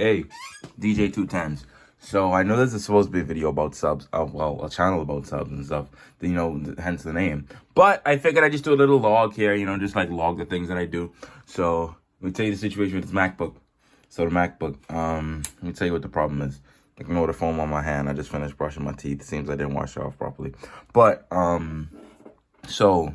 Hey, DJ 210s. So I know this is supposed to be a video about subs, well, a channel about subs and stuff, hence the name. But I figured I'd just do a little log here, just like log the things that I do. So let me tell you the situation with this MacBook. So the MacBook, let me tell you what the problem is. Ignore the foam on my hand. I just finished brushing my teeth. It seems I didn't wash it off properly. But, so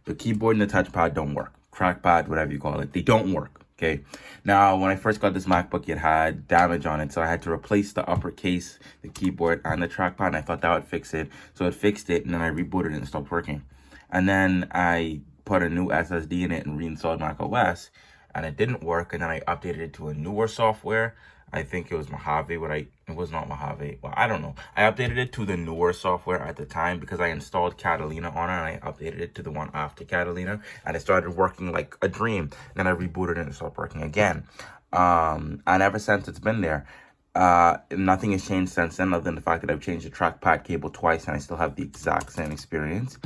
the keyboard and the touchpad don't work. Trackpad, whatever you call it, they don't work. Okay. Now, when I first got this MacBook, it had damage on it, so I had to replace the upper case, the keyboard, and the trackpad, and I thought that would fix it. So it fixed it, and then I rebooted it and it stopped working. And then I put a new SSD in it and reinstalled macOS, and it didn't work. And then I updated it to a newer software. I think it was Mojave, it was not Mojave. Well, I don't know. I updated it to the newer software at the time because I installed Catalina on it, and I updated it to the one after Catalina, and it started working like a dream. Then I rebooted it and it stopped working again. And ever since it's been there, nothing has changed since then other than the fact that I've changed the trackpad cable twice and I still have the exact same experience.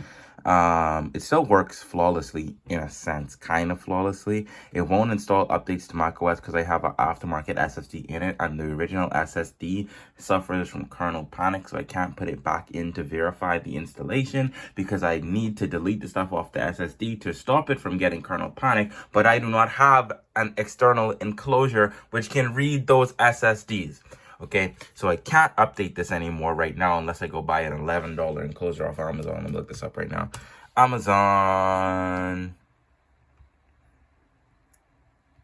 It still works flawlessly in a sense, kind of flawlessly. It won't install updates to macOS because I have an aftermarket SSD in it, and the original SSD suffers from kernel panic, so I can't put it back in to verify the installation because I need to delete the stuff off the SSD to stop it from getting kernel panic, but I do not have an external enclosure which can read those SSDs. Okay, so I can't update this anymore right now unless I go buy an $11 enclosure off Amazon. I'm gonna look this up right now. Amazon.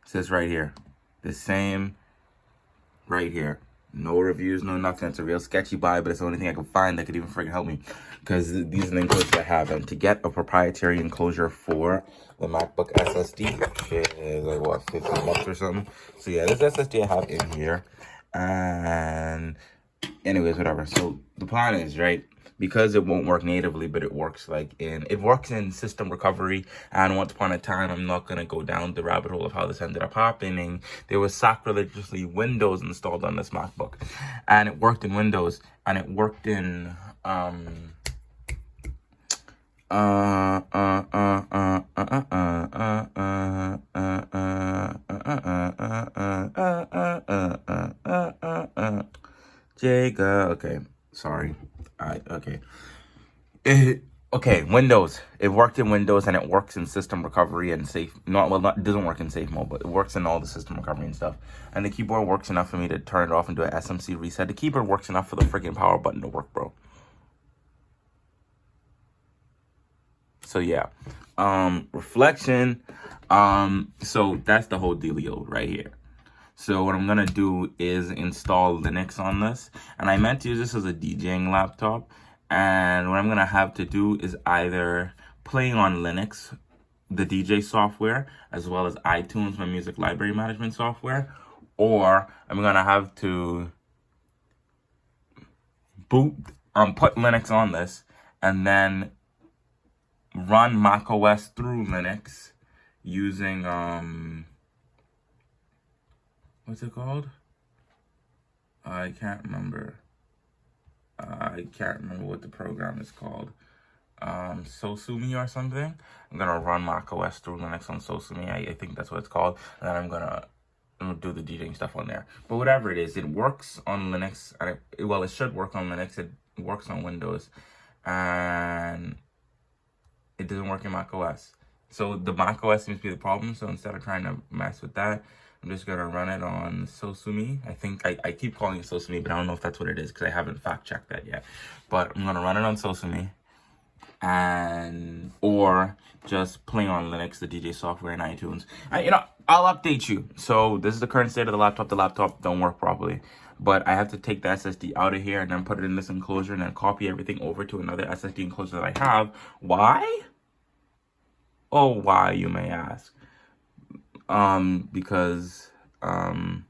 It says right here. The same right here. No reviews, no nothing. It's a real sketchy buy, but it's the only thing I can find that could even freaking help me. Because these are the enclosures I have. And to get a proprietary enclosure for the MacBook SSD is like, what, $50 or something? So yeah, this SSD I have in here. And anyways, whatever. So the plan is, right, because it won't work natively, but it works in system recovery. And once upon a time, I'm not gonna go down the rabbit hole of how this ended up happening. There was sacrilegiously Windows installed on this MacBook, and it worked in Windows, and it worked in Jacob. Okay, sorry. Okay, Windows. It worked in Windows, and it works in system recovery and safe. It doesn't work in safe mode, but it works in all the system recovery and stuff. And the keyboard works enough for me to turn it off and do an SMC reset. The keyboard works enough for the freaking power button to work, bro. So yeah, reflection. So that's the whole dealio right here. So what I'm gonna do is install Linux on this, and I meant to use this as a DJing laptop. And what I'm gonna have to do is either play on Linux, the DJ software, as well as iTunes, my music library management software, or I'm gonna have to put Linux on this, and then run macOS through Linux using what's it called? I can't remember what the program is called. Sosumi or something. I'm gonna run macOS through Linux on Sosumi. I think that's what it's called. And then I'm gonna do the DJing stuff on there. But whatever it is, it works on Linux. It should work on Linux. It works on Windows, and it doesn't work in macOS. So the macOS seems to be the problem. So instead of trying to mess with that, I'm just gonna run it on Sosumi. I think I keep calling it Sosumi, but I don't know if that's what it is because I haven't fact checked that yet. But I'm gonna run it on Sosumi, or just play on Linux, the DJ software, and iTunes. I'll update you. So this is the current state of the laptop. The laptop don't work properly, but I have to take the SSD out of here and then put it in this enclosure and then copy everything over to another SSD enclosure that I have. Why? Oh, why, you may ask? Because I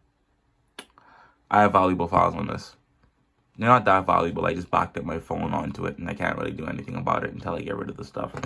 have valuable files on this. They're not that valuable. I just backed up my phone onto it, and I can't really do anything about it until I get rid of the stuff.